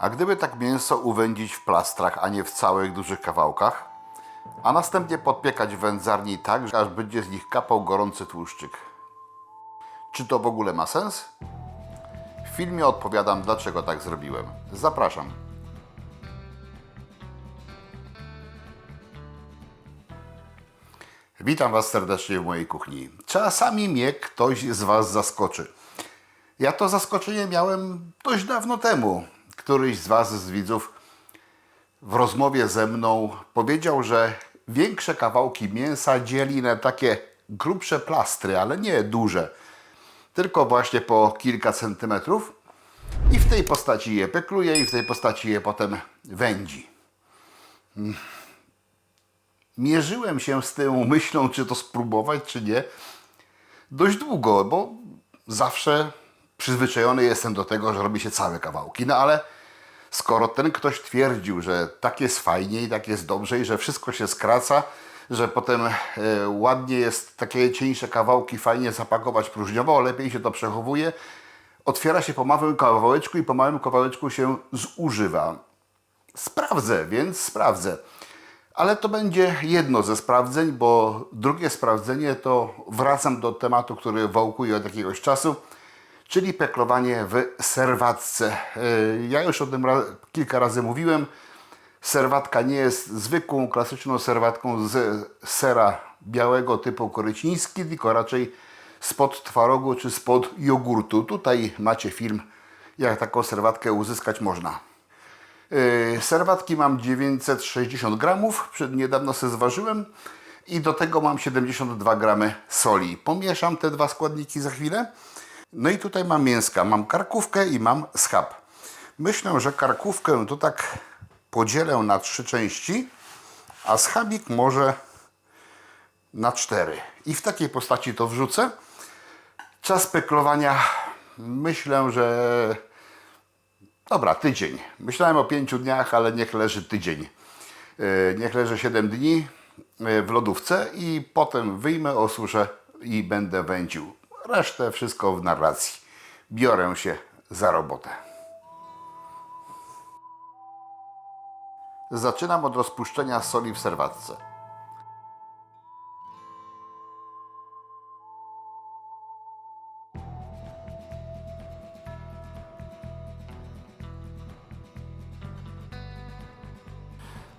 A gdyby tak mięso uwędzić w plastrach, a nie w całych dużych kawałkach, a następnie podpiekać w wędzarni tak, że aż będzie z nich kapał gorący tłuszczyk. Czy to w ogóle ma sens? W filmie odpowiadam, dlaczego tak zrobiłem. Zapraszam. Witam Was serdecznie w mojej kuchni. Czasami mnie ktoś z Was zaskoczy. Ja to zaskoczenie miałem dość dawno temu. Któryś z Was, z widzów, w rozmowie ze mną powiedział, że większe kawałki mięsa dzieli na takie grubsze plastry, ale nie duże, tylko właśnie po kilka centymetrów i w tej postaci je pekluje i w tej postaci je potem wędzi. Mierzyłem się z tą myślą, czy to spróbować, czy nie, dość długo, bo zawsze przyzwyczajony jestem do tego, że robi się całe kawałki. No ale skoro ten ktoś twierdził, że tak jest fajnie i tak jest dobrze i że wszystko się skraca, że potem ładnie jest takie cieńsze kawałki fajnie zapakować próżniowo, lepiej się to przechowuje, otwiera się po małym kawałeczku i po małym kawałeczku się zużywa. Sprawdzę, więc sprawdzę. Ale to będzie jedno ze sprawdzeń, bo drugie sprawdzenie to wracam do tematu, który wałkuję od jakiegoś czasu, czyli peklowanie w serwatce. Ja już o tym kilka razy mówiłem. Serwatka nie jest zwykłą, klasyczną serwatką z sera białego typu koryciński, tylko raczej spod twarogu czy spod jogurtu. Tutaj macie film, jak taką serwatkę uzyskać można. Serwatki mam 960 gramów, niedawno sobie zważyłem i do tego mam 72 gramy soli. Pomieszam te dwa składniki za chwilę. No i tutaj mam mięska, mam karkówkę i mam schab. Myślę, że karkówkę to tak podzielę na 3 części, a schabik może na 4. I w takiej postaci to wrzucę. Czas peklowania myślę, że dobra, tydzień. Myślałem o 5 dniach, ale niech leży tydzień. Niech leży 7 dni w lodówce i potem wyjmę, osuszę i będę wędził. Resztę wszystko w narracji. Biorę się za robotę. Zaczynam od rozpuszczenia soli w serwatce.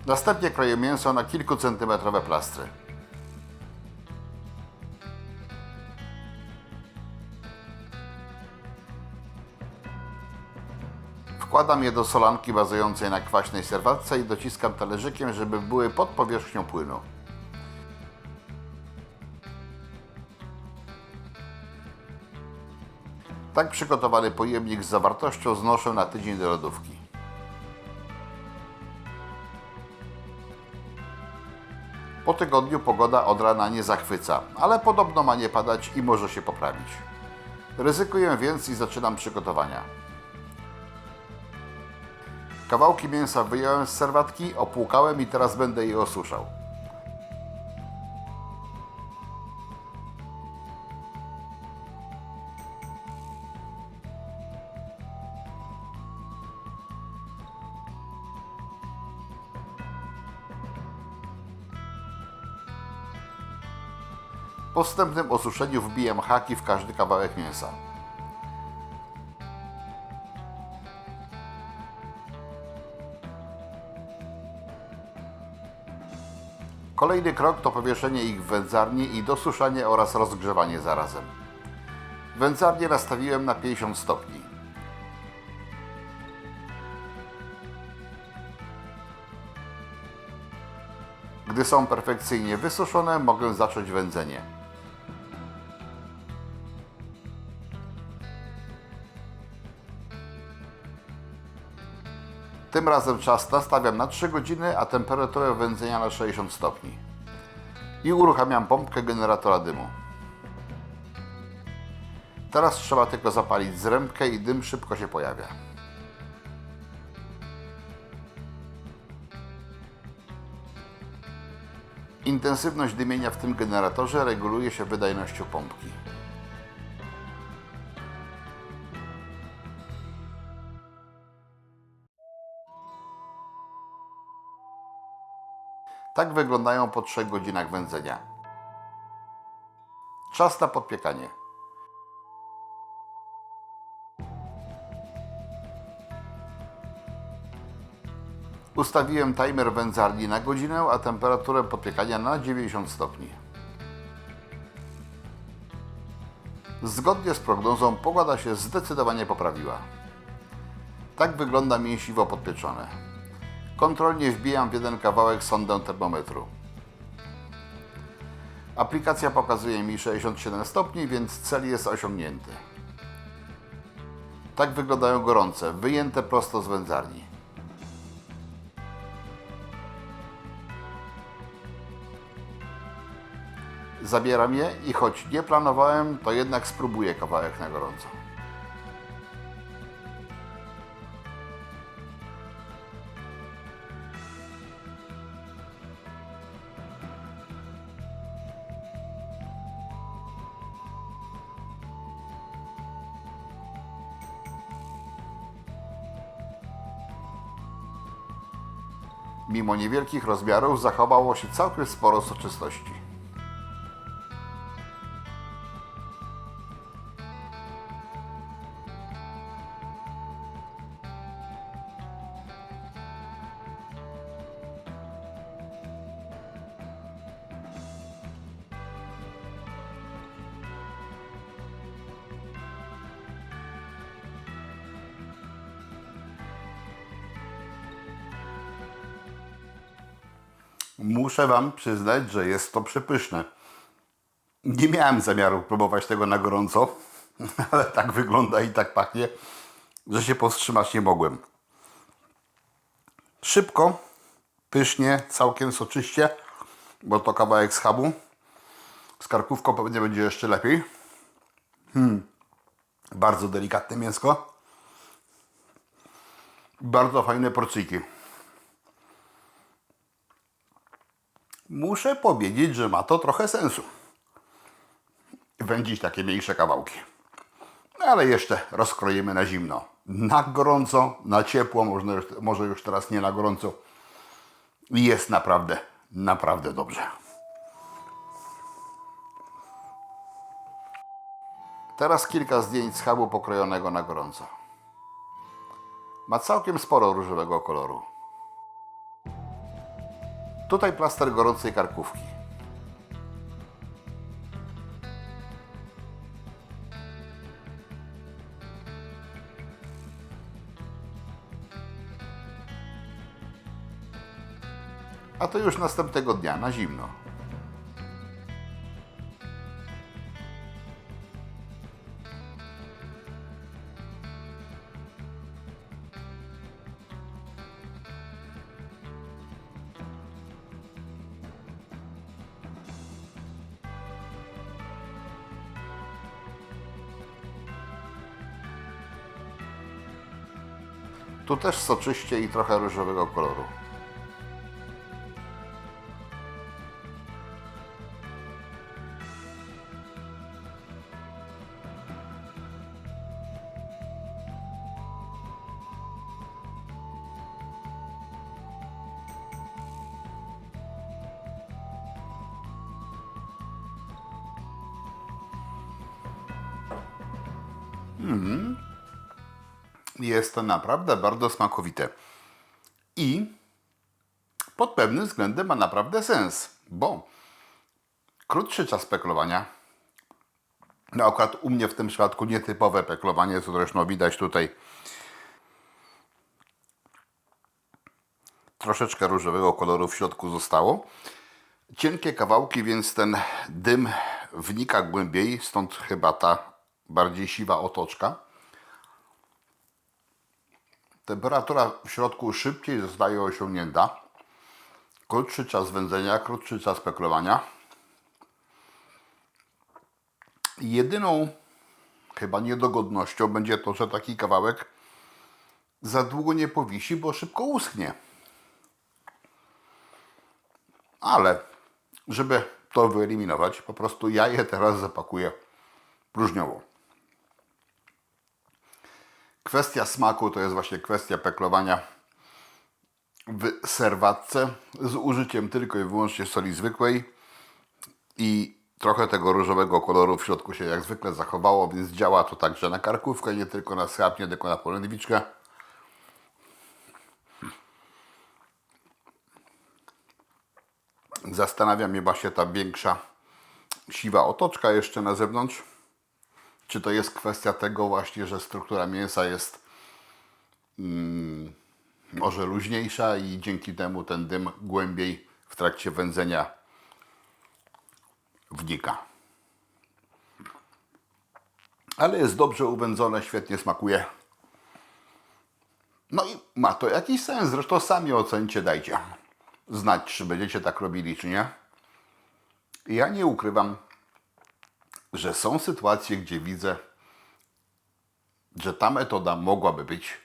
Następnie kroję mięso na kilkucentymetrowe plastry. Wkładam je do solanki bazującej na kwaśnej serwatce i dociskam talerzykiem, żeby były pod powierzchnią płynu. Tak przygotowany pojemnik z zawartością znoszę na tydzień do lodówki. Po tygodniu pogoda od rana nie zachwyca, ale podobno ma nie padać i może się poprawić. Ryzykuję więc i zaczynam przygotowania. Kawałki mięsa wyjąłem z serwatki, opłukałem i teraz będę je osuszał. Po wstępnym osuszeniu wbijam haki w każdy kawałek mięsa. Kolejny krok to powieszenie ich w wędzarni i dosuszanie oraz rozgrzewanie zarazem. Wędzarnię nastawiłem na 50 stopni. Gdy są perfekcyjnie wysuszone, mogę zacząć wędzenie. Tym razem czas nastawiam na 3 godziny, a temperaturę wędzenia na 60 stopni. I uruchamiam pompkę generatora dymu. Teraz trzeba tylko zapalić zrębkę i dym szybko się pojawia. Intensywność dymienia w tym generatorze reguluje się wydajnością pompki. Tak wyglądają po 3 godzinach wędzenia. Czas na podpiekanie. Ustawiłem timer wędzarni na godzinę, a temperaturę podpiekania na 90 stopni. Zgodnie z prognozą pogoda się zdecydowanie poprawiła. Tak wygląda mięsiwo podpieczone. Kontrolnie wbijam w jeden kawałek sondę termometru. Aplikacja pokazuje mi 67 stopni, więc cel jest osiągnięty. Tak wyglądają gorące, wyjęte prosto z wędzarni. Zabieram je i choć nie planowałem, to jednak spróbuję kawałek na gorąco. Mimo niewielkich rozmiarów zachowało się całkiem sporo soczystości. Muszę Wam przyznać, że jest to przepyszne. Nie miałem zamiaru próbować tego na gorąco, ale tak wygląda i tak pachnie, że się powstrzymać nie mogłem. Szybko, pysznie, całkiem soczyście, bo to kawałek schabu. Z karkówką pewnie będzie jeszcze lepiej. Bardzo delikatne mięsko. Bardzo fajne porcyjki. Muszę powiedzieć, że ma to trochę sensu. Wędzić takie mniejsze kawałki. Ale jeszcze rozkroimy na zimno. Na gorąco, na ciepło, może już teraz nie na gorąco. I jest naprawdę, naprawdę dobrze. Teraz kilka zdjęć schabu pokrojonego na gorąco. Ma całkiem sporo różowego koloru. Tutaj plaster gorącej karkówki. A to już następnego dnia na zimno. Tu też soczyście i trochę różowego koloru. Jest to naprawdę bardzo smakowite. I pod pewnym względem ma naprawdę sens, bo krótszy czas peklowania, no akurat u mnie w tym przypadku nietypowe peklowanie, co zresztą widać tutaj, troszeczkę różowego koloru w środku zostało. Cienkie kawałki, więc ten dym wnika głębiej, stąd chyba ta bardziej siwa otoczka. Temperatura w środku szybciej zostaje osiągnięta. Krótszy czas wędzenia, krótszy czas peklowania. Jedyną chyba niedogodnością będzie to, że taki kawałek za długo nie powisi, bo szybko uschnie. Ale żeby to wyeliminować, po prostu ja je teraz zapakuję próżniowo. Kwestia smaku to jest właśnie kwestia peklowania. w serwatce z użyciem tylko i wyłącznie soli zwykłej i trochę tego różowego koloru w środku się jak zwykle zachowało, więc działa to także na karkówkę, nie tylko na schab, nie tylko na polędwiczkę. Zastanawia mnie właśnie ta większa siwa otoczka jeszcze na zewnątrz. Czy to jest kwestia tego właśnie, że struktura mięsa jest może luźniejsza i dzięki temu ten dym głębiej w trakcie wędzenia wnika. Ale jest dobrze uwędzone, świetnie smakuje. No i ma to jakiś sens, zresztą sami ocencie, dajcie znać, czy będziecie tak robili, czy nie. Ja nie ukrywam, że są sytuacje, gdzie widzę, że ta metoda mogłaby być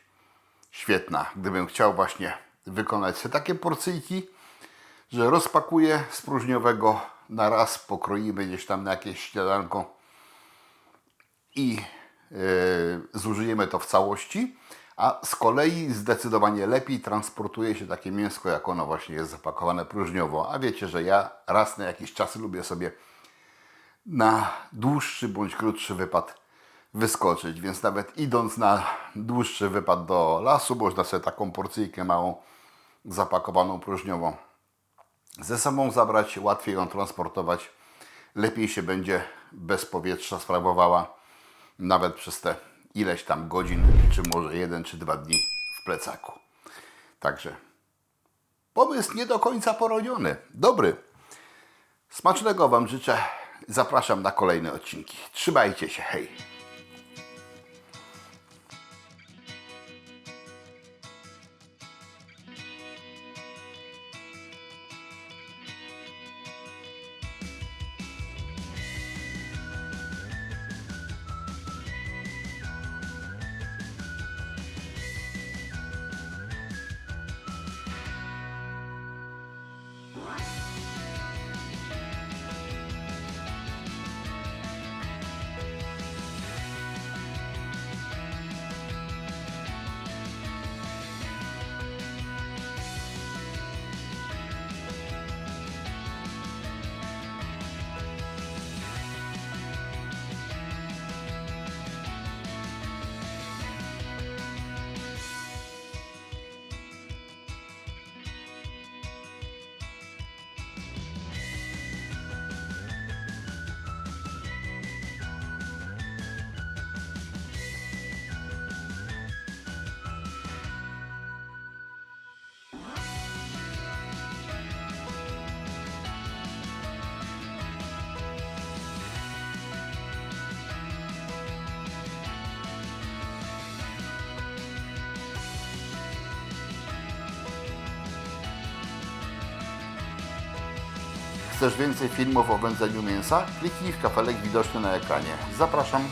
świetna, gdybym chciał właśnie wykonać sobie takie porcyjki, że rozpakuję z próżniowego na raz, pokroimy gdzieś tam na jakieś śniadanko i zużyjemy to w całości, a z kolei zdecydowanie lepiej transportuje się takie mięsko, jak ono właśnie jest zapakowane próżniowo. A wiecie, że ja raz na jakiś czas lubię sobie na dłuższy bądź krótszy wypad wyskoczyć, więc nawet idąc na dłuższy wypad do lasu, można sobie taką porcyjkę małą zapakowaną próżniowo ze sobą zabrać, łatwiej ją transportować, lepiej się będzie bez powietrza sprawowała nawet przez te ileś tam godzin, czy może 1 czy 2 dni w plecaku. Także pomysł nie do końca poroniony. Dobry. Smacznego Wam życzę. Zapraszam na kolejne odcinki. Trzymajcie się. Hej. Chcesz więcej filmów o wędzeniu mięsa? Kliknij w kafelek widoczny na ekranie. Zapraszam.